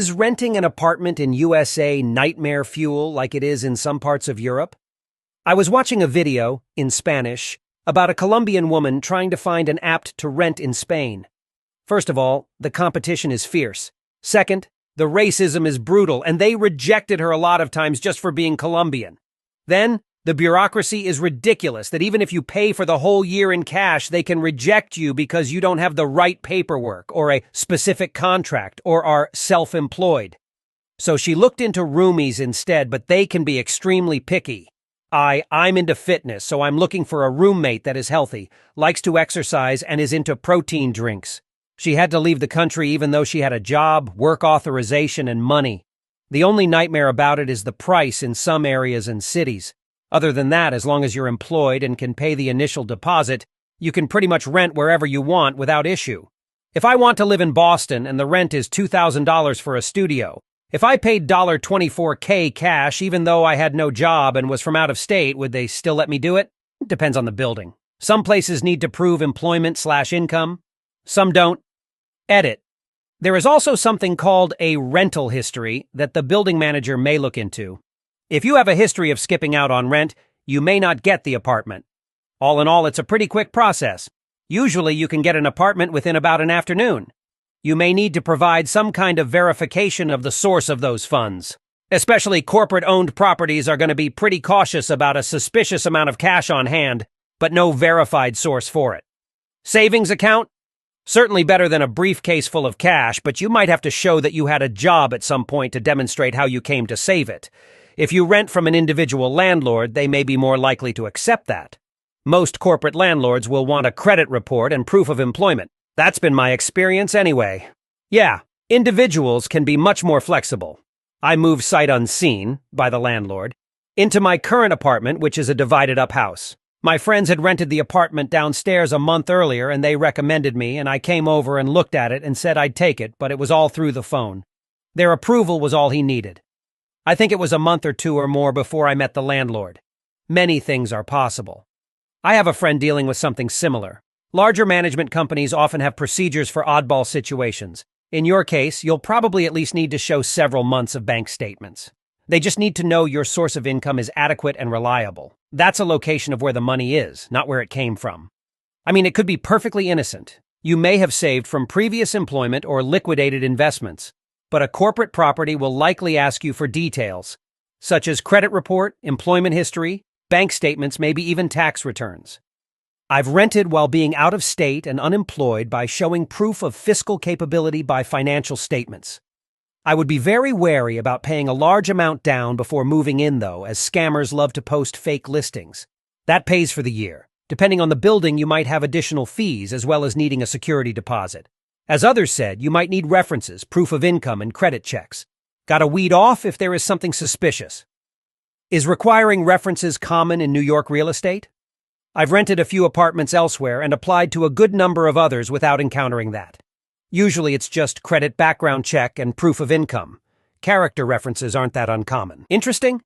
Is renting an apartment in USA nightmare fuel like it is in some parts of Europe? I was watching a video, in Spanish, about a Colombian woman trying to find an apt to rent in Spain. First of all, the competition is fierce. Second, the racism is brutal, and they rejected her a lot of times just for being Colombian. Then, the bureaucracy is ridiculous that even if you pay for the whole year in cash, they can reject you because you don't have the right paperwork or a specific contract or are self-employed. So she looked into roomies instead, but they can be extremely picky. I'm into fitness, so I'm looking for a roommate that is healthy, likes to exercise, and is into protein drinks. She had to leave the country even though she had a job, work authorization, and money. The only nightmare about it is the price in some areas and cities. Other than that, as long as you're employed and can pay the initial deposit, you can pretty much rent wherever you want without issue. If I want to live in Boston and the rent is $2,000 for a studio, if I paid $24K cash even though I had no job and was from out of state, would they still let me do it? It depends on the building. Some places need to prove employment/income. Some don't. Edit. There is also something called a rental history that the building manager may look into. If you have a history of skipping out on rent, you may not get the apartment. All in all, it's a pretty quick process. Usually you can get an apartment within about an afternoon. You may need to provide some kind of verification of the source of those funds. Especially corporate-owned properties are going to be pretty cautious about a suspicious amount of cash on hand, but no verified source for it. Savings account? Certainly better than a briefcase full of cash, but you might have to show that you had a job at some point to demonstrate how you came to save it. If you rent from an individual landlord, they may be more likely to accept that. Most corporate landlords will want a credit report and proof of employment. That's been my experience anyway. Yeah, individuals can be much more flexible. I moved sight unseen, by the landlord, into my current apartment, which is a divided-up house. My friends had rented the apartment downstairs a month earlier, and they recommended me, and I came over and looked at it and said I'd take it, but it was all through the phone. Their approval was all he needed. I think it was a month or two or more before I met the landlord. Many things are possible. I have a friend dealing with something similar. Larger management companies often have procedures for oddball situations. In your case, you'll probably at least need to show several months of bank statements. They just need to know your source of income is adequate and reliable. That's a location of where the money is, not where it came from. I mean, it could be perfectly innocent. You may have saved from previous employment or liquidated investments. But a corporate property will likely ask you for details, such as credit report, employment history, bank statements, maybe even tax returns. I've rented while being out of state and unemployed by showing proof of fiscal capability by financial statements. I would be very wary about paying a large amount down before moving in, though, as scammers love to post fake listings. That pays for the year. Depending on the building, you might have additional fees as well as needing a security deposit. As others said, you might need references, proof of income, and credit checks. Gotta weed off if there is something suspicious. Is requiring references common in New York real estate? I've rented a few apartments elsewhere and applied to a good number of others without encountering that. Usually it's just credit background check and proof of income. Character references aren't that uncommon. Interesting?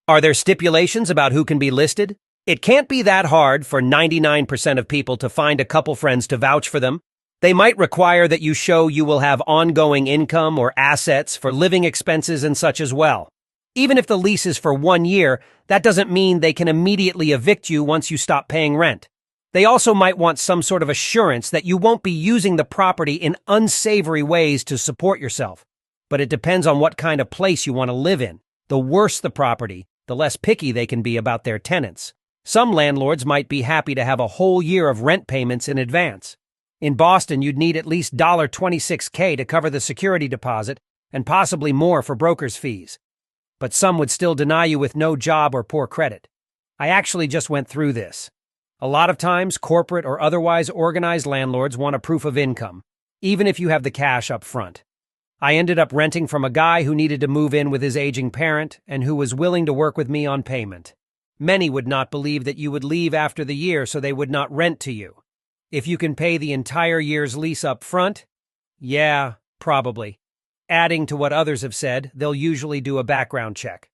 Are there stipulations about who can be listed? It can't be that hard for 99% of people to find a couple friends to vouch for them. They might require that you show you will have ongoing income or assets for living expenses and such as well. Even if the lease is for 1 year, that doesn't mean they can immediately evict you once you stop paying rent. They also might want some sort of assurance that you won't be using the property in unsavory ways to support yourself. But it depends on what kind of place you want to live in. The worse the property, the less picky they can be about their tenants. Some landlords might be happy to have a whole year of rent payments in advance. In Boston, you'd need at least $26K to cover the security deposit and possibly more for broker's fees. But some would still deny you with no job or poor credit. I actually just went through this. A lot of times, corporate or otherwise organized landlords want a proof of income, even if you have the cash up front. I ended up renting from a guy who needed to move in with his aging parent and who was willing to work with me on payment. Many would not believe that you would leave after the year, so they would not rent to you. If you can pay the entire year's lease up front, yeah, probably. Adding to what others have said, they'll usually do a background check.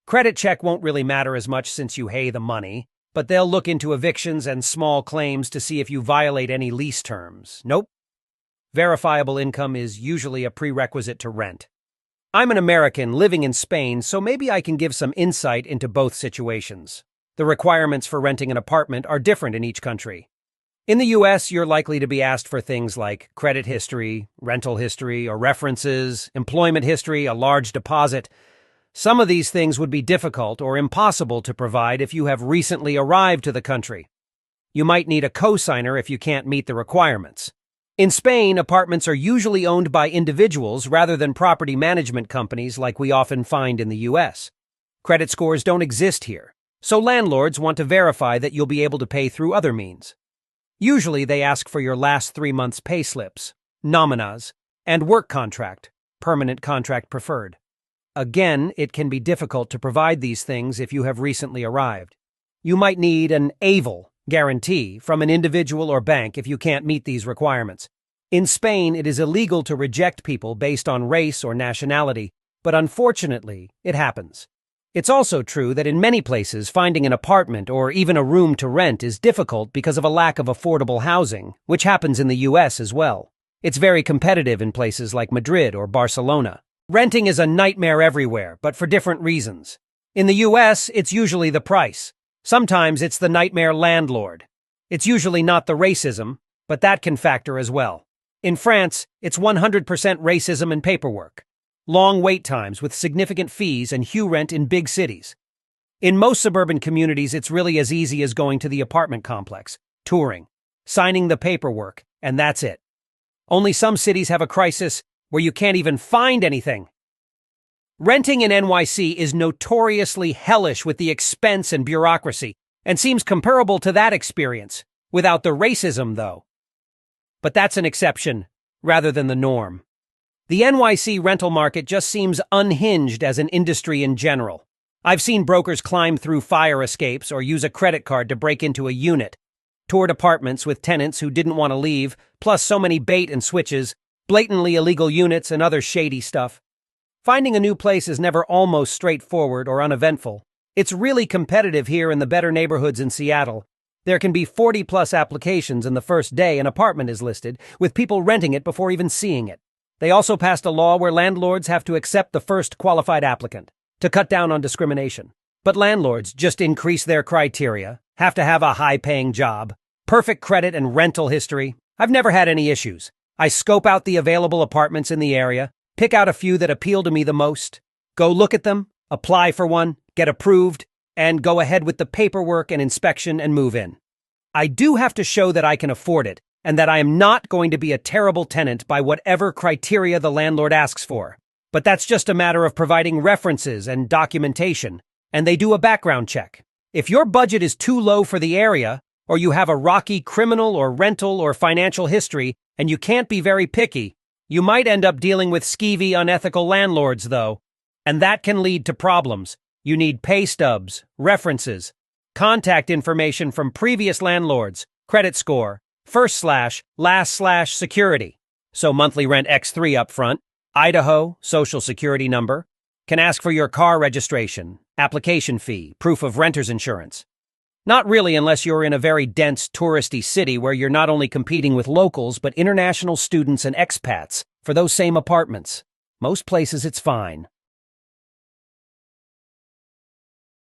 Credit check won't really matter as much since you pay the money, but they'll look into evictions and small claims to see if you violate any lease terms. Nope. Verifiable income is usually a prerequisite to rent. I'm an American living in Spain, so maybe I can give some insight into both situations. The requirements for renting an apartment are different in each country. In the US, you're likely to be asked for things like credit history, rental history, or references, employment history, a large deposit. Some of these things would be difficult or impossible to provide if you have recently arrived to the country. You might need a cosigner if you can't meet the requirements. In Spain, apartments are usually owned by individuals rather than property management companies like we often find in the US. Credit scores don't exist here, so landlords want to verify that you'll be able to pay through other means. Usually they ask for your last 3 months' pay slips, nominas, and work contract, permanent contract preferred. Again, it can be difficult to provide these things if you have recently arrived. You might need an AVL guarantee from an individual or bank if you can't meet these requirements. In Spain, it is illegal to reject people based on race or nationality, but unfortunately, it happens. It's also true that in many places, finding an apartment or even a room to rent is difficult because of a lack of affordable housing, which happens in the US as well. It's very competitive in places like Madrid or Barcelona. Renting is a nightmare everywhere, but for different reasons. In the US, it's usually the price. Sometimes it's the nightmare landlord. It's usually not the racism, but that can factor as well. In France, it's 100% racism and paperwork. Long wait times with significant fees and huge rent in big cities. In most suburban communities, it's really as easy as going to the apartment complex, touring, signing the paperwork, and that's it. Only some cities have a crisis where you can't even find anything. Renting in NYC is notoriously hellish with the expense and bureaucracy, and seems comparable to that experience, without the racism, though. But that's an exception, rather than the norm. The NYC rental market just seems unhinged as an industry in general. I've seen brokers climb through fire escapes or use a credit card to break into a unit, toured apartments with tenants who didn't want to leave, plus so many bait and switches, blatantly illegal units, and other shady stuff. Finding a new place is never almost straightforward or uneventful. It's really competitive here in the better neighborhoods in Seattle. There can be 40-plus applications in the first day an apartment is listed, with people renting it before even seeing it. They also passed a law where landlords have to accept the first qualified applicant, to cut down on discrimination. But landlords just increase their criteria, have to have a high-paying job, perfect credit and rental history. I've never had any issues. I scope out the available apartments in the area, pick out a few that appeal to me the most, go look at them, apply for one, get approved, and go ahead with the paperwork and inspection and move in. I do have to show that I can afford it, and that I am not going to be a terrible tenant by whatever criteria the landlord asks for. But that's just a matter of providing references and documentation, and they do a background check. If your budget is too low for the area, or you have a rocky criminal or rental or financial history, and you can't be very picky, you might end up dealing with skeevy, unethical landlords, though. And that can lead to problems. You need pay stubs, references, contact information from previous landlords, credit score, first/last/ security. So monthly rent X3 up front, Idaho, social security number, can ask for your car registration, application fee, proof of renter's insurance. Not really unless you're in a very dense touristy city where you're not only competing with locals but international students and expats for those same apartments. Most places it's fine.